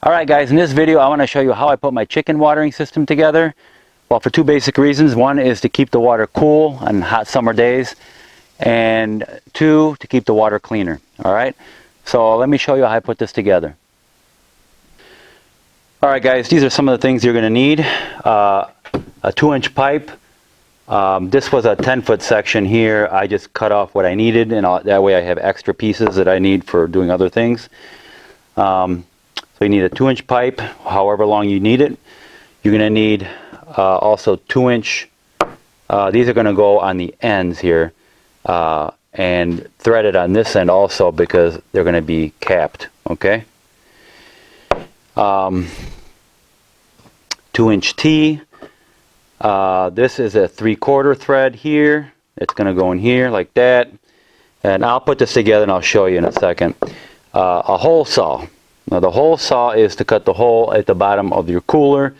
Alright guys, in this video I want to show you how I put my chicken watering system together. Well, for two basic reasons. One is to keep the water cool on hot summer days, and two, to keep the water cleaner. Alright, so let me show you how I put this together. Alright guys, these are some of the things you're going to need. A 2-inch pipe. This was a 10-foot section here. I just cut off what I needed, and that way I have extra pieces that I need for doing other things. So you need a 2-inch pipe, however long you need it. You're going to need also 2-inch, these are going to go on the ends here, and threaded on this end also because they're going to be capped, okay? 2-inch T. This is a 3/4 thread here. It's going to go in here like that. And I'll put this together and I'll show you in a second. A hole saw. Now the hole saw is to cut the hole at the bottom of your cooler.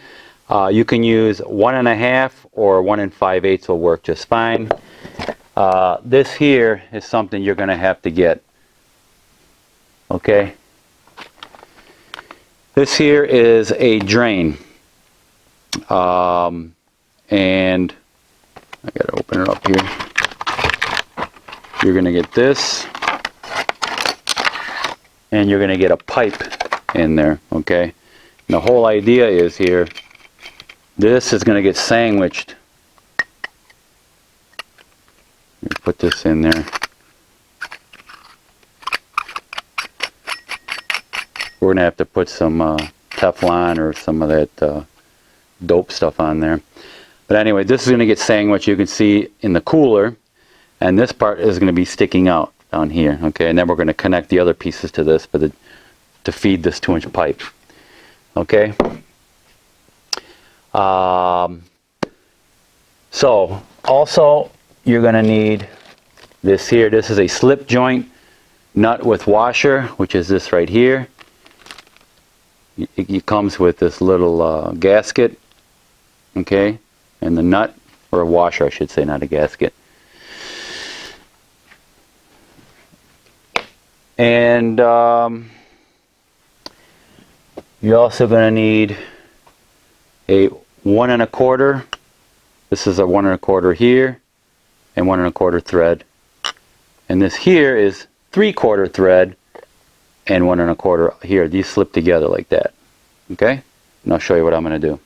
You can use 1.5 or 1 5/8 will work just fine. This here is something you're going to have to get. Okay. This here is a drain. And I got to open it up here. You're going to get this. And you're going to get a pipe in there, okay? And the whole idea is here, this is going to get sandwiched. Put this in there. We're going to have to put some Teflon or some of that dope stuff on there. But anyway, this is going to get sandwiched, you can see, in the cooler. And this part is going to be sticking out down here, okay? And then we're going to connect the other pieces to this to feed this 2-inch pipe, okay? So also you're going to need this here. This is a slip joint nut with washer, which is this right here. It comes with this little gasket, okay? And the nut, or a washer I should say, not a gasket. And you're also going to need a 1 1/4. This is a 1 1/4 here, and 1 1/4 thread. And this here is 3/4 thread and 1 1/4 here. These slip together like that. Okay? And I'll show you what I'm going to do.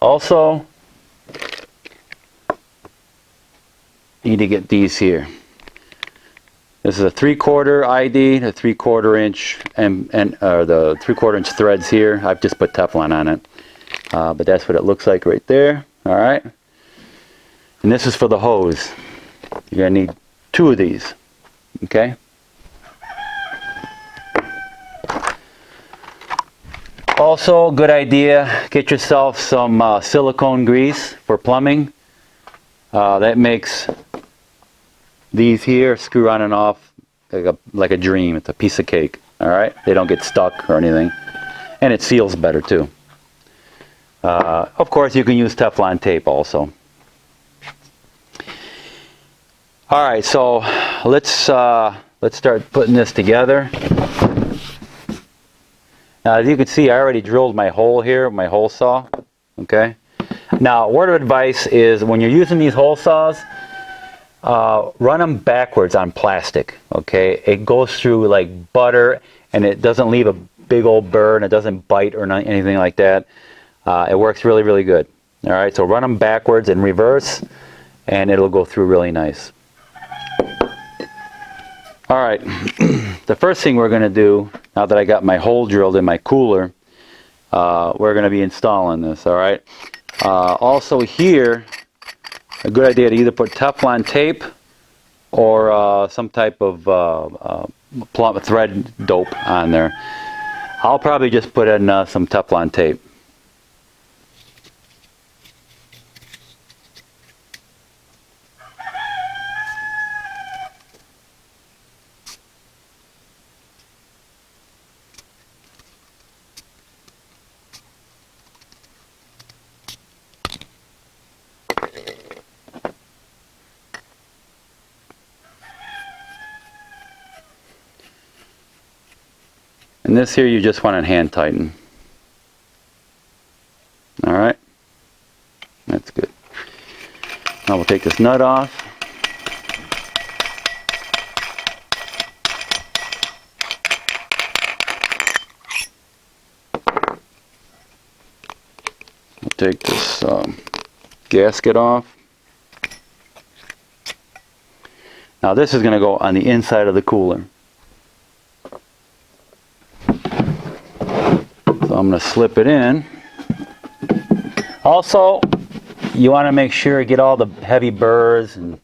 Also, you need to get these here. This is a 3/4 ID, the 3/4 inch, and the 3/4 inch threads here. I've just put Teflon on it, but that's what it looks like right there. All right, and this is for the hose. You're gonna need 2 of these. Okay. Also, good idea. Get yourself some silicone grease for plumbing. That makes these here screw on and off like a dream. It's a piece of cake. All right, they don't get stuck or anything, and it seals better too. Of course, you can use Teflon tape also. All right, so let's start putting this together. Now, as you can see, I already drilled my hole here, my hole saw. Okay. Now, word of advice is when you're using these hole saws, run them backwards on plastic, okay? It goes through like butter, and it doesn't leave a big old burr, it doesn't bite or anything like that. It works really, really good. All right, so run them backwards in reverse, and it'll go through really nice. All right, the first thing we're going to do, now that I got my hole drilled in my cooler, we're going to be installing this, all right? Also here, a good idea to either put Teflon tape or some type of thread dope on there. I'll probably just put in some Teflon tape. And this here you just want to hand tighten. Alright, that's good. Now we'll take this nut off. We'll take this gasket off. Now this is going to go on the inside of the cooler. So I'm going to slip it in. Also, you want to make sure you get all the heavy burrs, and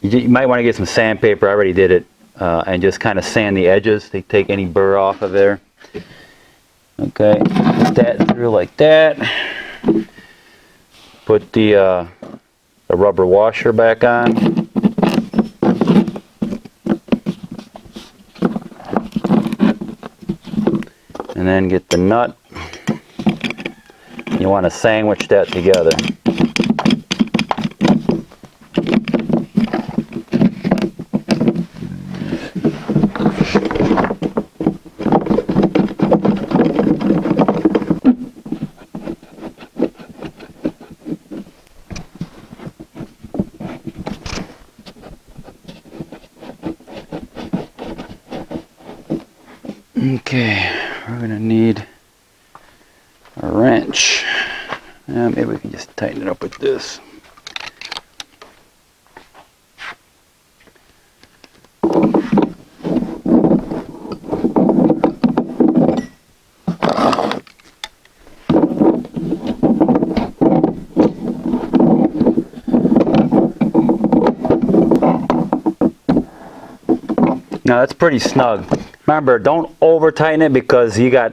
you might want to get some sandpaper. I already did it, and just kind of sand the edges to take any burr off of there. Okay, put that through like that. Put the rubber washer back on. And then get the nut. You want to sandwich that together. Okay, we're going to need a wrench. Maybe we can just tighten it up with this. Now that's pretty snug. Remember, don't over tighten it because you got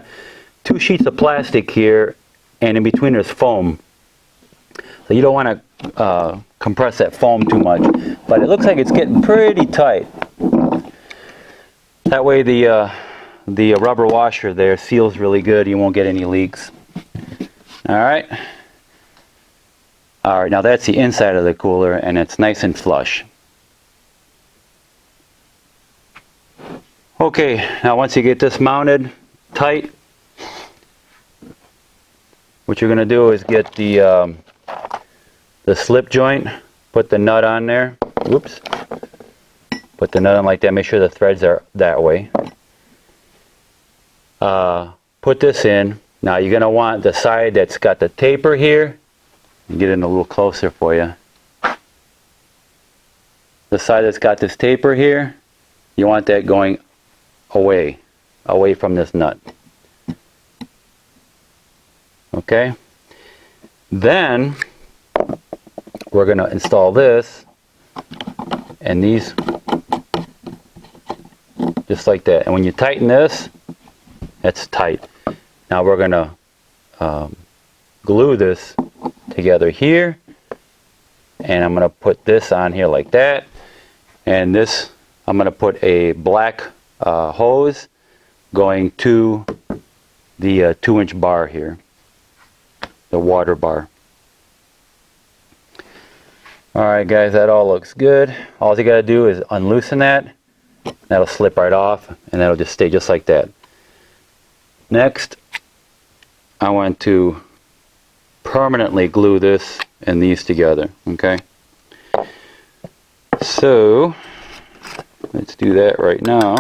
2 sheets of plastic here, and in between there's foam. So you don't want to compress that foam too much. But it looks like it's getting pretty tight. That way the rubber washer there seals really good. You won't get any leaks. Alright. Alright, now that's the inside of the cooler, and it's nice and flush. Okay, now once you get this mounted tight, what you're going to do is get the slip joint, put the nut on there. Whoops. Put the nut on like that, make sure the threads are that way. Put this in. Now you're going to want the side that's got the taper here. Get it in a little closer for you. The side that's got this taper here, you want that going away from this nut. Okay? Then we're going to install this and these just like that. And when you tighten this, it's tight. Now we're going to glue this together here, and I'm going to put this on here like that, and this I'm going to put a black hose going to the 2-inch bar here, the water bar. Alright guys, that all looks good. All you got to do is unloosen that. That'll slip right off, and that'll just stay just like that. Next, I want to permanently glue this and these together. Okay, so let's do that right now.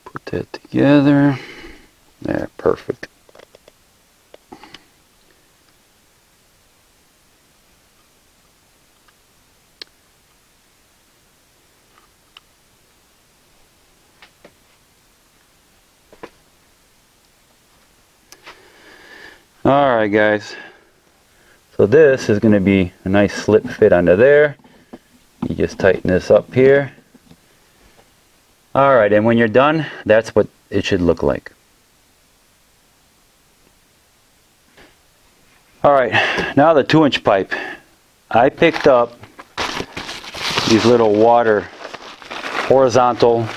Put that together. There, perfect. Alright guys, so this is going to be a nice slip fit under there. You just tighten this up here. Alright, and when you're done, that's what it should look like. Alright, now the 2-inch pipe. I picked up these little horizontal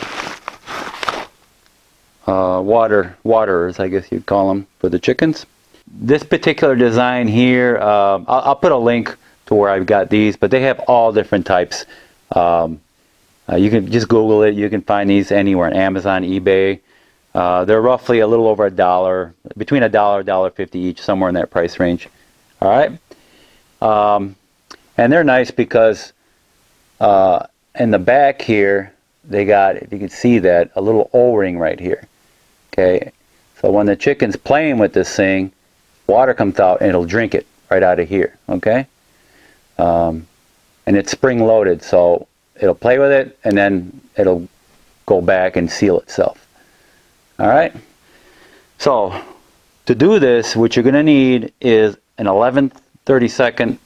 waterers, I guess you'd call them, for the chickens. This particular design here, I'll put a link to where I've got these, but they have all different types. You can just Google it. You can find these anywhere on Amazon, eBay. They're roughly a little over $1, between $1, $1.50 each, somewhere in that price range. All right, and they're nice because in the back here they got, if you can see that, a little O-ring right here. Okay, so when the chicken's playing with this thing, water comes out and it'll drink it right out of here. Okay, and it's spring loaded, so it'll play with it and then it'll go back and seal itself. All right, so to do this, what you're going to need is an 11/32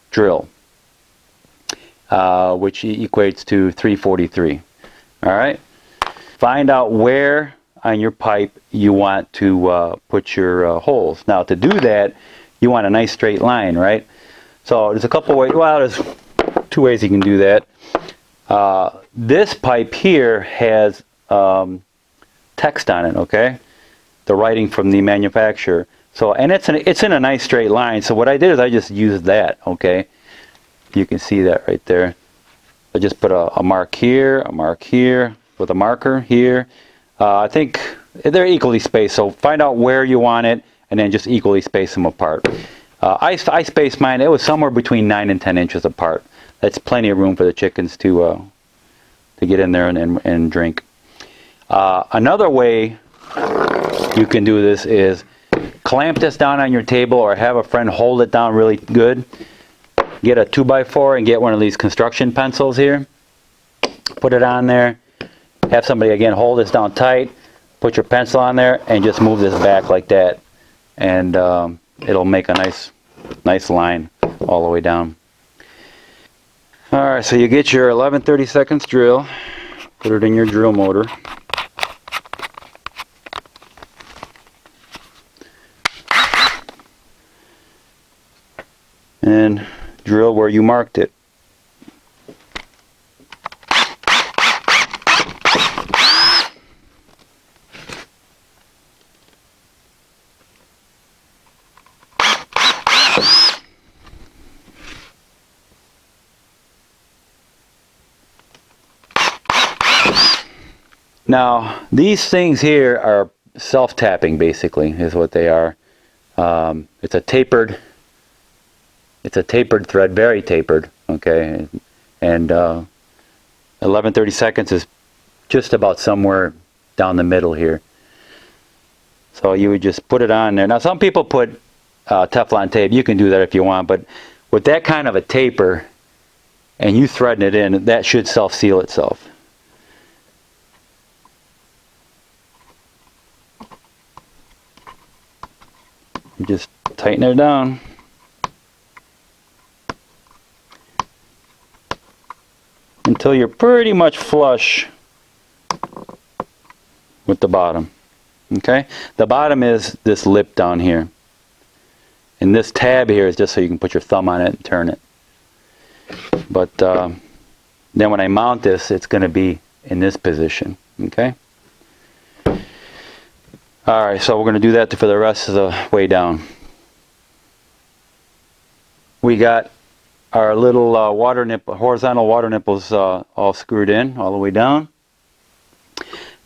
drill, which equates to 343. All right, find out where on your pipe you want to put your holes. Now to do that, you want a nice straight line, right? So there's a couple ways. Well, there's 2 ways you can do that. This pipe here has text on it, okay? The writing from the manufacturer. So, and it's in a nice straight line. So what I did is I just used that, okay? You can see that right there. I just put a mark here, with a marker here. I think they're equally spaced, so find out where you want it and then just equally space them apart. I spaced mine, it was somewhere between 9 and 10 inches apart. That's plenty of room for the chickens to get in there and drink. Another way you can do this is clamp this down on your table or have a friend hold it down really good. Get a 2x4 and get one of these construction pencils here. Put it on there. Have somebody again hold this down tight. Put your pencil on there and just move this back like that. And it'll make a nice line all the way down. Alright, so you get your 11/32 drill. Put it in your drill motor. And drill where you marked it. Now, these things here are self-tapping, basically, is what they are. It's a tapered thread, very tapered, okay? And 11/32 is just about somewhere down the middle here. So you would just put it on there. Now, some people put Teflon tape. You can do that if you want, but with that kind of a taper, and you threading it in, that should self-seal itself. You just tighten it down. Until you're pretty much flush with the bottom. Okay? The bottom is this lip down here. And this tab here is just so you can put your thumb on it and turn it. But then when I mount this, it's going to be in this position. Okay? Alright, so we're going to do that for the rest of the way down. We got our little horizontal water nipples all screwed in all the way down.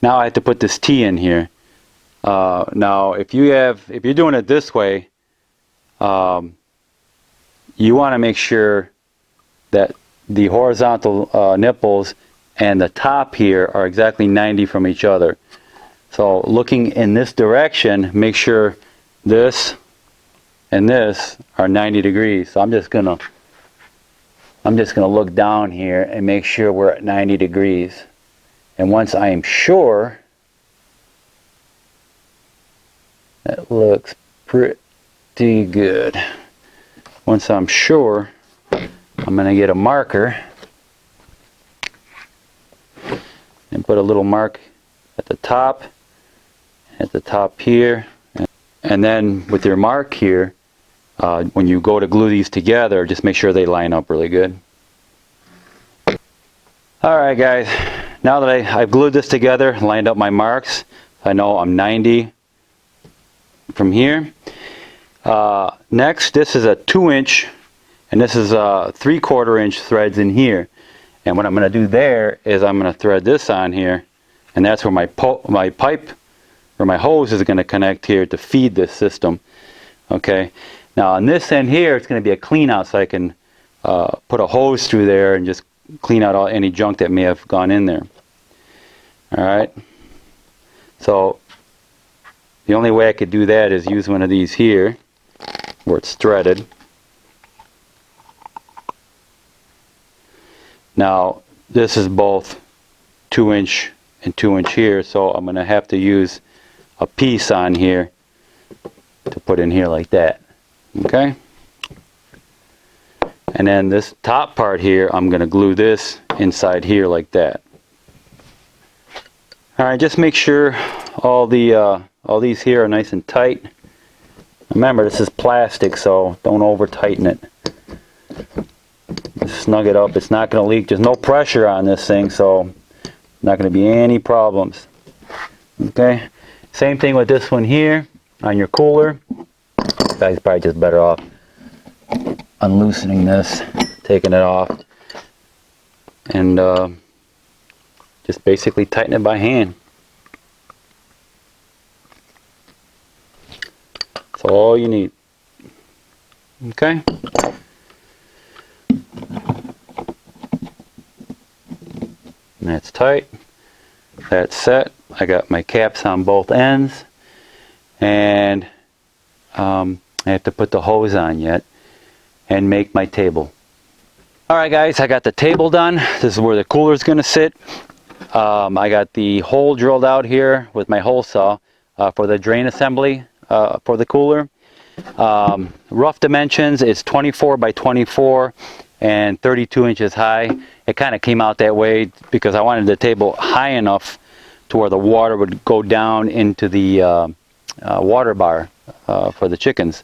Now I have to put this T in here. Now if you're doing it this way, you want to make sure that the horizontal nipples and the top here are exactly 90 from each other. So looking in this direction, make sure this and this are 90 degrees. So I'm just gonna look down here and make sure we're at 90 degrees. And once I am sure, that looks pretty, pretty good. Once I'm sure, I'm going to get a marker and put a little mark at the top here, and then with your mark here, when you go to glue these together, just make sure they line up really good. Alright guys, now that I've glued this together, lined up my marks, I know I'm 90 from here. Next, this is a 2-inch, and this is 3/4 inch threads in here. And what I'm going to do there is I'm going to thread this on here, and that's where my pipe or my hose is going to connect here to feed this system. Okay. Now on this end here, it's going to be a clean out, so I can put a hose through there and just clean out any junk that may have gone in there. All right. So the only way I could do that is use one of these here, where it's threaded. Now this is both 2-inch and 2-inch here, so I'm going to have to use a piece on here to put in here like that. Okay. And then this top part here, I'm going to glue this inside here like that. All right, just make sure all these here are nice and tight. Remember, this is plastic, so don't over tighten it. Just snug it up. It's not going to leak. There's no pressure on this thing, so not going to be any problems. Okay. Same thing with this one here on your cooler. You guys probably just better off unloosening this, taking it off, and just basically tighten it by hand. That's all you need. Okay. And that's tight. That's set. I got my caps on both ends, and I have to put the hose on yet and make my table. Alright guys, I got the table done. This is where the cooler is going to sit. I got the hole drilled out here with my hole saw for the drain assembly for the cooler. Rough dimensions, it's 24 by 24 and 32 inches high. It kind of came out that way because I wanted the table high enough to where the water would go down into the water bar for the chickens.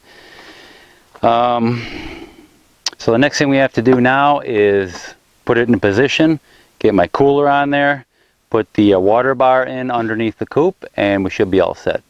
So the next thing we have to do now is put it in position, get my cooler on there, put the water bar in underneath the coop, and we should be all set.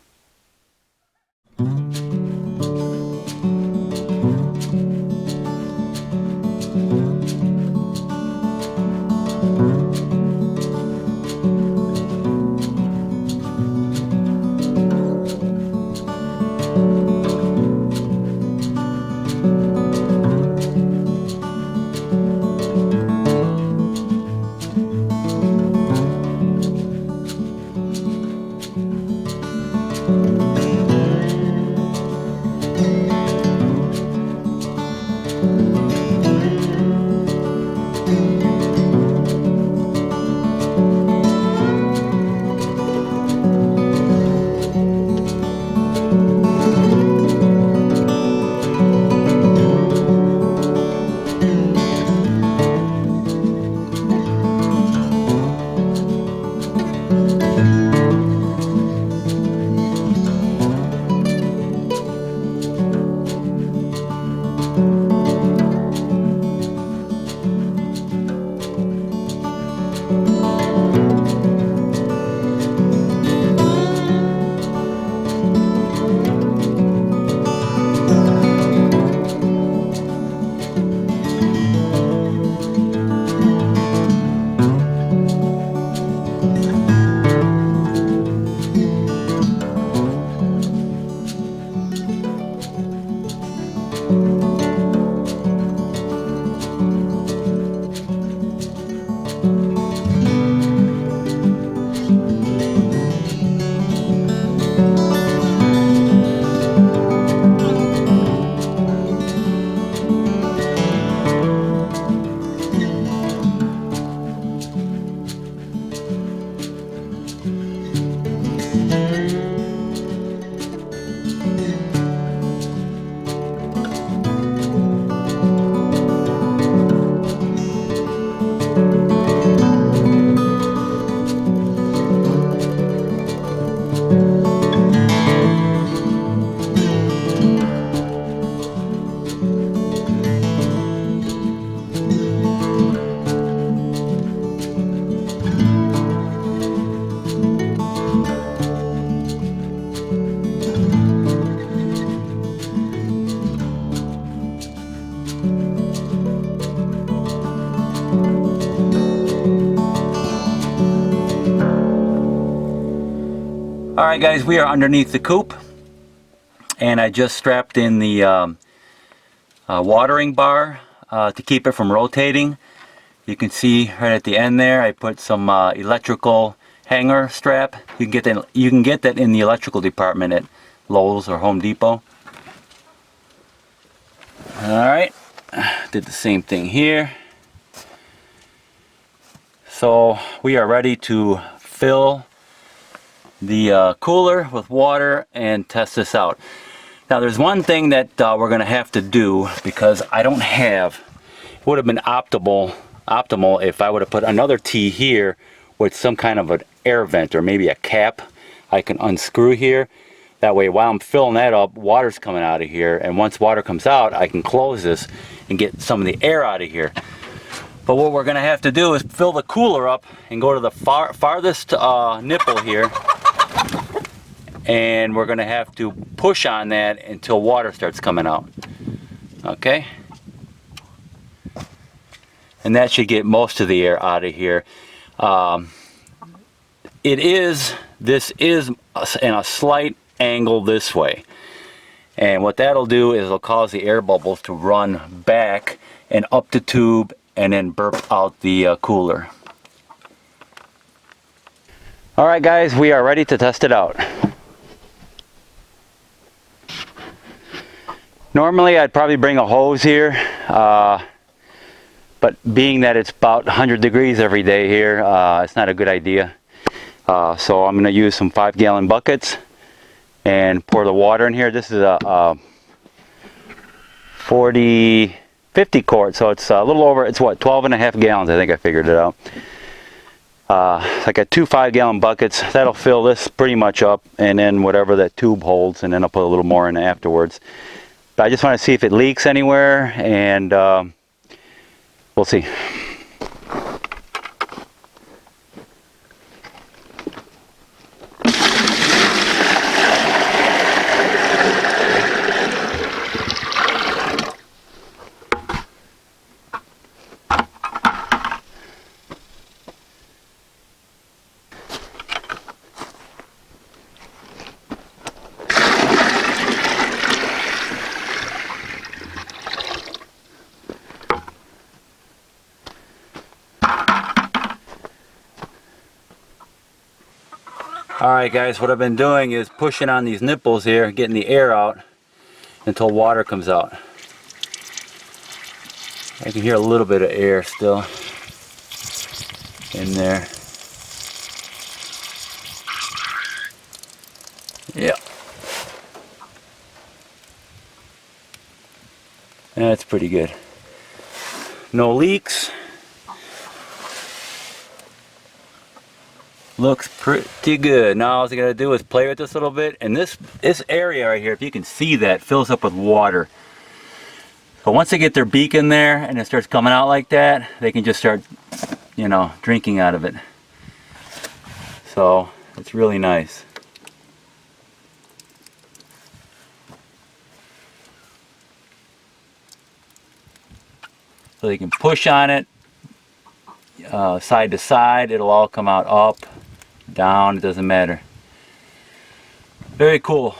Alright guys, we are underneath the coop, and I just strapped in the watering bar to keep it from rotating. You can see right at the end there I put some electrical hanger strap. You can get that in the electrical department at Lowe's or Home Depot. Alright, did the same thing here. So we are ready to fill the cooler with water and test this out. Now there's one thing that we're going to have to do, because I don't have, it would have been optimal if I would have put another T here with some kind of an air vent or maybe a cap I can unscrew here. That way while I'm filling that up, water's coming out of here, and once water comes out I can close this and get some of the air out of here. But what we're going to have to do is fill the cooler up and go to the farthest nipple here, and we're going to have to push on that until water starts coming out. Okay? And that should get most of the air out of here. This is in a slight angle this way. And what that'll do is it'll cause the air bubbles to run back and up the tube and then burp out the cooler. Alright guys, we are ready to test it out. Normally I'd probably bring a hose here, but being that it's about 100 degrees every day here, it's not a good idea. So I'm going to use some 5-gallon buckets and pour the water in here. This is a 50 quart, so it's a little over, it's what, 12.5 gallons, I think I figured it out. I got 2 5-gallon buckets. That'll fill this pretty much up, and then whatever that tube holds, and then I'll put a little more in afterwards. But I just want to see if it leaks anywhere, and we'll see. Alright guys, what I've been doing is pushing on these nipples here, getting the air out until water comes out. I can hear a little bit of air still in there. Yeah. That's pretty good. No leaks. Looks pretty good. Now all I gotta do is play with this a little bit, and this area right here, if you can see that, fills up with water. But once they get their beak in there and it starts coming out like that, they can just start, you know, drinking out of it. So it's really nice. So they can push on it side to side. It'll all come out up, down, it doesn't matter. Very cool.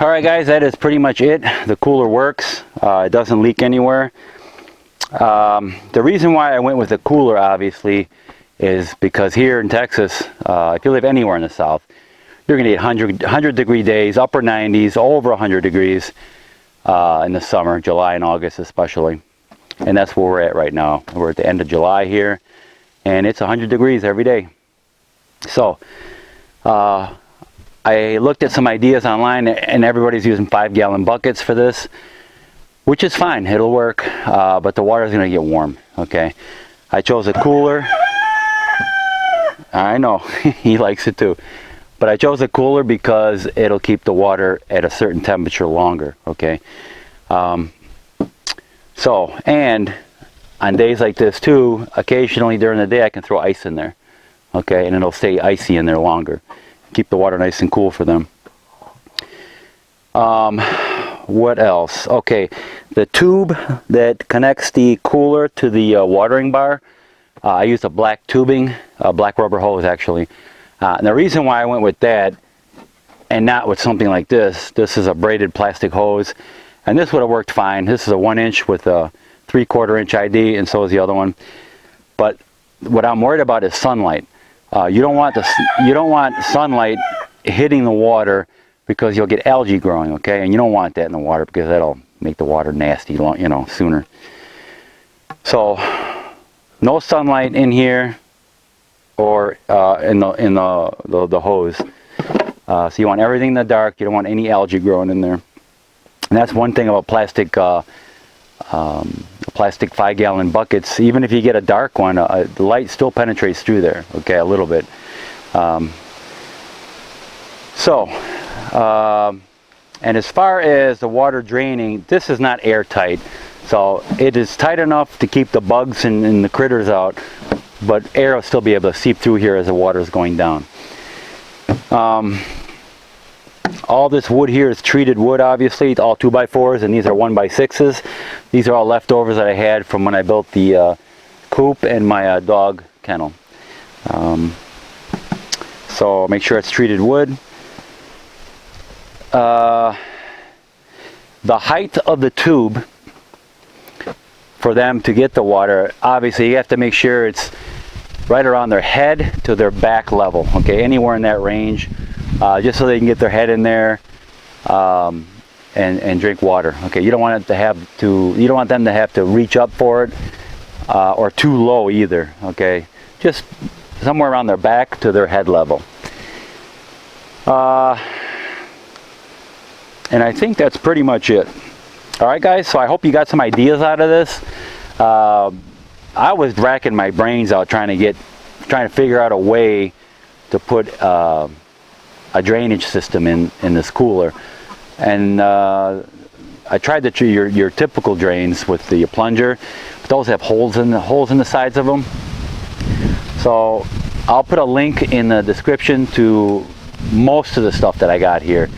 Alright guys, that is pretty much it. The cooler works. It doesn't leak anywhere. The reason why I went with the cooler, obviously, is because here in Texas, if you live anywhere in the South, you're going to get 100 degree days, upper 90s, over 100 degrees in the summer, July and August especially. And that's where we're at right now. We're at the end of July here, and it's 100 degrees every day. So I looked at some ideas online, and everybody's using 5-gallon buckets for this, which is fine, it'll work, but the water's going to get warm. Okay, I chose a cooler. I know, he likes it too. But I chose a cooler because it'll keep the water at a certain temperature longer. Okay. And on days like this too, occasionally during the day I can throw ice in there, okay, and it'll stay icy in there longer. Keep the water nice and cool for them. What else? Okay, the tube that connects the cooler to the watering bar, I used a black tubing, a black rubber hose actually. And the reason why I went with that and not with something like this is a braided plastic hose, and this would have worked fine. This is a 1-inch with a 3/4 inch ID, and so is the other one. But what I'm worried about is sunlight. You don't want sunlight hitting the water, because you'll get algae growing, okay? And you don't want that in the water, because that'll make the water nasty, you know, sooner. So no sunlight in here or in the hose. So you want everything in the dark. You don't want any algae growing in there. And that's one thing about plastic 5-gallon buckets. Even if you get a dark one, the light still penetrates through there, okay, a little bit. And as far as the water draining, this is not airtight. So it is tight enough to keep the bugs and the critters out, but air will still be able to seep through here as the water is going down. All this wood here is treated wood, obviously. It's all 2x4s, and these are 1x6s. These are all leftovers that I had from when I built the coop and my dog kennel. So make sure it's treated wood. The height of the tube for them to get the water, obviously you have to make sure it's right around their head to their back level, okay, anywhere in that range, just so they can get their head in there and drink water. Okay, you don't want them to have to reach up for it, or too low either. Okay, just somewhere around their back to their head level. And I think that's pretty much it. All right, guys, so I hope you got some ideas out of this. I was racking my brains out trying to figure out a way to put a drainage system in this cooler. And I tried your typical drains with the plunger, but those have holes in the sides of them. So I'll put a link in the description to most of the stuff that I got here,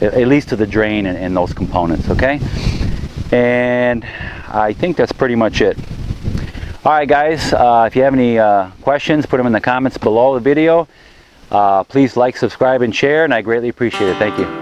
at least to the drain and those components, okay? And I think that's pretty much it. All right, guys, if you have any questions, put them in the comments below the video. Please like, subscribe, and share, and I greatly appreciate it. Thank you.